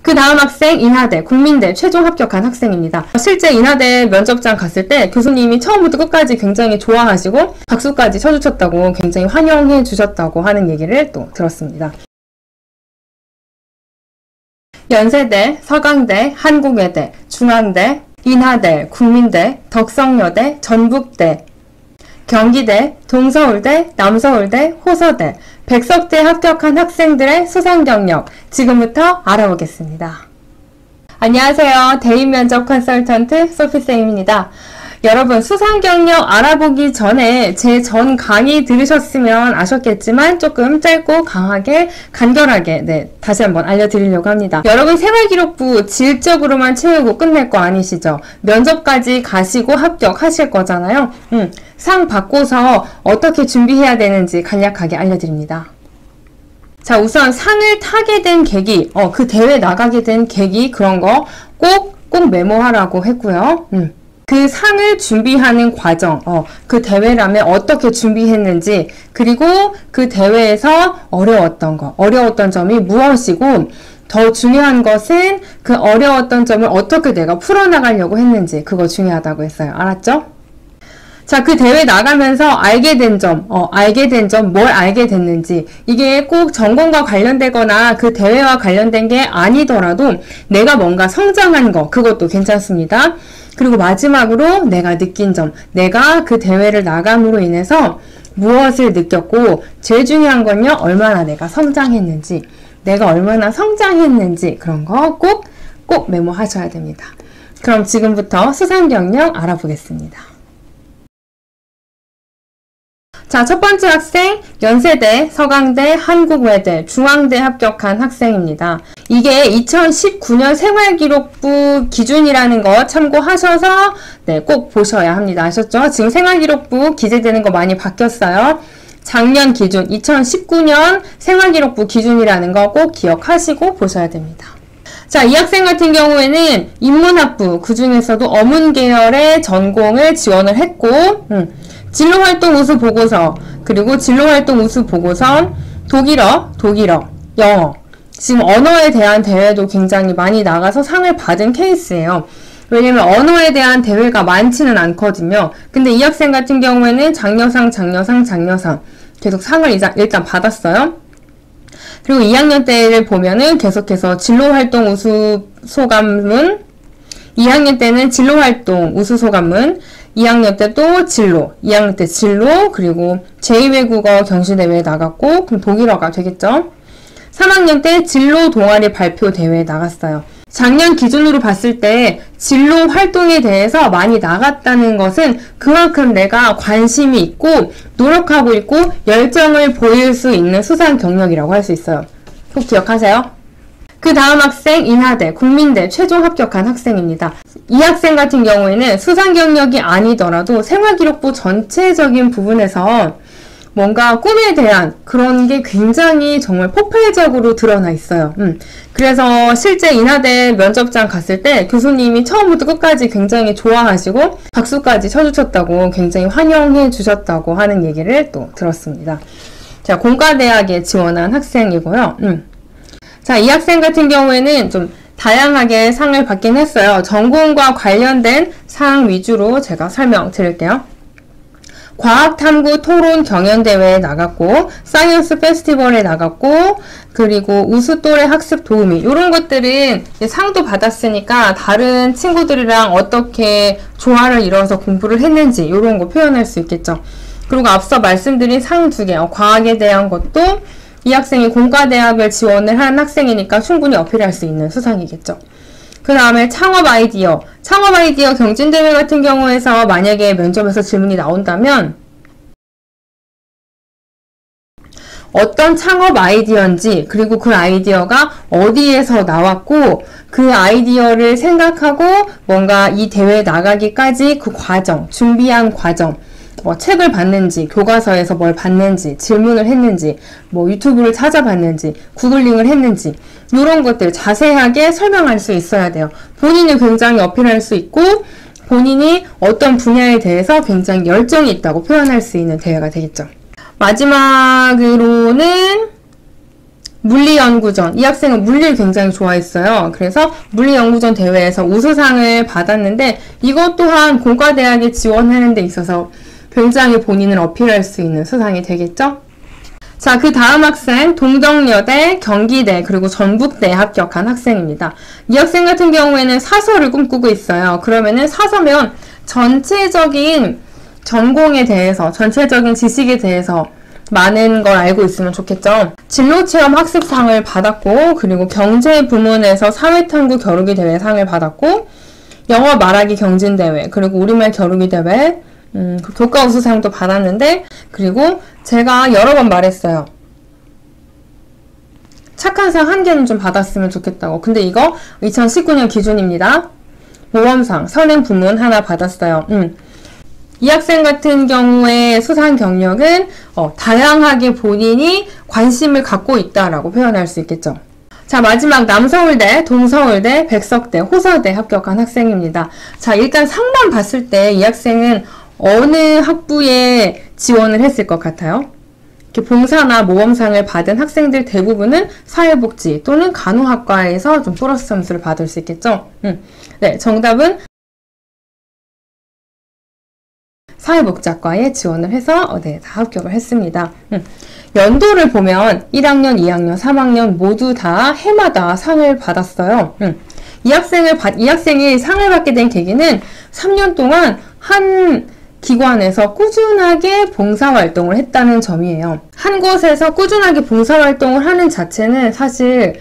그 다음 학생 인하대, 국민대 최종 합격한 학생입니다. 실제 인하대 면접장 갔을 때 교수님이 처음부터 끝까지 굉장히 좋아하시고 박수까지 쳐주셨다고, 굉장히 환영해 주셨다고 하는 얘기를 또 들었습니다. 연세대, 서강대, 한국외대, 중앙대, 인하대, 국민대, 덕성여대, 전북대, 경기대, 동서울대, 남서울대, 호서대, 백석대 합격한 학생들의 수상 경력 지금부터 알아보겠습니다. 안녕하세요. 대인면접 컨설턴트 소피쌤입니다. 여러분, 수상 경력 알아보기 전에 제 전 강의 들으셨으면 아셨겠지만 조금 짧고 강하게 간결하게 다시 한번 알려드리려고 합니다. 여러분, 생활기록부 질적으로만 채우고 끝낼 거 아니시죠? 면접까지 가시고 합격하실 거잖아요. 상 받고서 어떻게 준비해야 되는지 간략하게 알려드립니다. 자, 우선 상을 타게 된 계기, 그 대회 나가게 된 계기, 그런 거 꼭 메모하라고 했고요. 그 상을 준비하는 과정, 그 대회라면 어떻게 준비했는지, 그리고 그 대회에서 어려웠던 점이 무엇이고, 더 중요한 것은 그 어려웠던 점을 어떻게 내가 풀어나가려고 했는지, 그거 중요하다고 했어요. 알았죠? 자, 그 대회 나가면서 알게 된 점, 뭘 알게 됐는지, 이게 꼭 전공과 관련되거나 그 대회와 관련된 게 아니더라도 내가 뭔가 성장한 거, 그것도 괜찮습니다. 그리고 마지막으로 내가 느낀 점, 내가 그 대회를 나감으로 인해서 무엇을 느꼈고, 제일 중요한 건요, 얼마나 내가 성장했는지, 그런 거 꼭 메모하셔야 됩니다. 그럼 지금부터 수상 경력 알아보겠습니다. 자, 첫 번째 학생, 연세대, 서강대, 한국외대, 중앙대 합격한 학생입니다. 이게 2019년 생활기록부 기준이라는 거 참고하셔서 꼭 보셔야 합니다. 아셨죠? 지금 생활기록부 기재되는 거 많이 바뀌었어요. 작년 기준, 2019년 생활기록부 기준이라는 거 꼭 기억하시고 보셔야 됩니다. 자, 이 학생 같은 경우에는 인문학부, 그 중에서도 어문 계열의 전공을 지원을 했고, 진로활동 우수 보고서, 그리고 진로활동 우수 보고서, 독일어, 영어. 지금 언어에 대한 대회도 굉장히 많이 나가서 상을 받은 케이스예요. 왜냐면 언어에 대한 대회가 많지는 않거든요. 근데 이 학생 같은 경우에는 장려상 계속 상을 일단 받았어요. 그리고 2학년 때를 보면은 계속해서 진로활동 우수 소감문, 2학년 때는 진로활동 우수 소감문, 2학년 때 또 진로, 2학년 때 진로, 그리고 제2외국어 경시대회에 나갔고, 그럼 독일어가 되겠죠? 3학년 때 진로 동아리 발표 대회에 나갔어요. 작년 기준으로 봤을 때 진로 활동에 대해서 많이 나갔다는 것은 그만큼 내가 관심이 있고 노력하고 있고 열정을 보일 수 있는 수상 경력이라고 할 수 있어요. 꼭 기억하세요. 그 다음 학생 인하대, 국민대 최종 합격한 학생입니다. 이 학생 같은 경우에는 수상 경력이 아니더라도 생활기록부 전체적인 부분에서 뭔가 꿈에 대한 그런 게 굉장히 정말 폭발적으로 드러나 있어요. 그래서 실제 인하대 면접장 갔을 때 교수님이 처음부터 끝까지 굉장히 좋아하시고 박수까지 쳐주셨다고, 굉장히 환영해 주셨다고 하는 얘기를 또 들었습니다. 자, 공과대학에 지원한 학생이고요. 자, 이 학생 같은 경우에는 좀 다양하게 상을 받긴 했어요. 전공과 관련된 상 위주로 제가 설명드릴게요. 과학탐구 토론 경연대회에 나갔고, 사이언스 페스티벌에 나갔고, 그리고 우수또래 학습 도우미, 이런 것들은 상도 받았으니까 다른 친구들이랑 어떻게 조화를 이뤄서 공부를 했는지 이런 거 표현할 수 있겠죠. 그리고 앞서 말씀드린 상 2개, 과학에 대한 것도 이 학생이 공과대학을 지원을 한 학생이니까 충분히 어필할 수 있는 수상이겠죠. 그 다음에 창업 아이디어 경진대회 같은 경우에서 만약에 면접에서 질문이 나온다면 어떤 창업 아이디어인지, 그리고 그 아이디어가 어디에서 나왔고 그 아이디어를 생각하고 뭔가 이 대회에 나가기까지 그 과정, 준비한 과정, 뭐 책을 봤는지, 교과서에서 뭘 봤는지, 질문을 했는지, 뭐 유튜브를 찾아봤는지, 구글링을 했는지, 이런 것들 자세하게 설명할 수 있어야 돼요. 본인을 굉장히 어필할 수 있고 본인이 어떤 분야에 대해서 굉장히 열정이 있다고 표현할 수 있는 대회가 되겠죠. 마지막으로는 물리연구전. 이 학생은 물리를 굉장히 좋아했어요. 그래서 물리연구전 대회에서 우수상을 받았는데 이것 또한 공과대학에 지원하는 데 있어서 굉장히 본인을 어필할 수 있는 수상이 되겠죠? 자, 그 다음 학생, 동덕여대, 경기대, 그리고 전북대에 합격한 학생입니다. 이 학생 같은 경우에는 사서를 꿈꾸고 있어요. 그러면은 사서면 전체적인 전공에 대해서, 전체적인 지식에 대해서 많은 걸 알고 있으면 좋겠죠. 진로체험 학습상을 받았고, 그리고 경제 부문에서 사회탐구 겨루기 대회 상을 받았고, 영어 말하기 경진대회, 그리고 우리말 겨루기 대회, 교과 우수상도 받았는데, 그리고 제가 여러 번 말했어요. 착한 상 한 개는 좀 받았으면 좋겠다고. 근데 이거 2019년 기준입니다. 모험상, 선행 부문 하나 받았어요. 이 학생 같은 경우에 수상 경력은 다양하게 본인이 관심을 갖고 있다라고 표현할 수 있겠죠. 자, 마지막 남서울대, 동서울대, 백석대, 호서대 합격한 학생입니다. 자, 일단 상만 봤을 때 이 학생은 어느 학부에 지원을 했을 것 같아요? 이렇게 봉사나 모험상을 받은 학생들 대부분은 사회복지 또는 간호학과에서 좀 플러스 점수를 받을 수 있겠죠? 네, 정답은 사회복지학과에 지원을 해서 네, 다 합격을 했습니다. 연도를 보면 1학년, 2학년, 3학년 모두 다 해마다 상을 받았어요. 이 학생이 상을 받게 된 계기는 3년 동안 한 기관에서 꾸준하게 봉사활동을 했다는 점이에요. 한 곳에서 꾸준하게 봉사활동을 하는 자체는 사실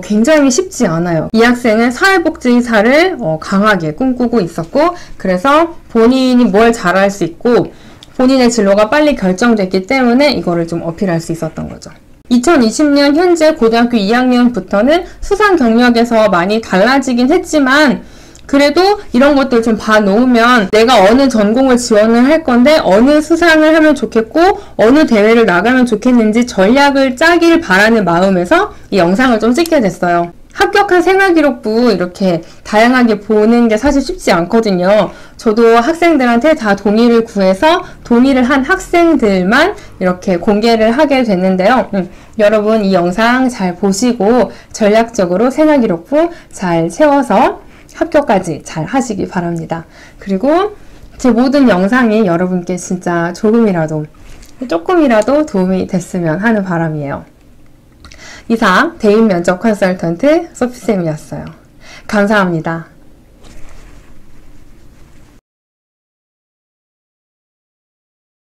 굉장히 쉽지 않아요. 이 학생은 사회복지사를 강하게 꿈꾸고 있었고, 그래서 본인이 뭘 잘할 수 있고 본인의 진로가 빨리 결정됐기 때문에 이거를 좀 어필할 수 있었던 거죠. 2020년 현재 고등학교 2학년부터는 수상 경력에서 많이 달라지긴 했지만 그래도 이런 것들 좀 봐놓으면 내가 어느 전공을 지원을 할 건데 어느 수상을 하면 좋겠고 어느 대회를 나가면 좋겠는지 전략을 짜길 바라는 마음에서 이 영상을 좀 찍게 됐어요. 합격한 생활기록부 이렇게 다양하게 보는 게 사실 쉽지 않거든요. 저도 학생들한테 다 동의를 구해서 동의를 한 학생들만 이렇게 공개를 하게 됐는데요. 여러분 이 영상 잘 보시고 전략적으로 생활기록부 잘 채워서 합격까지 잘 하시기 바랍니다. 그리고 제 모든 영상이 여러분께 진짜 조금이라도 도움이 됐으면 하는 바람이에요. 이상 대인면접 컨설턴트 소피쌤이었어요. 감사합니다.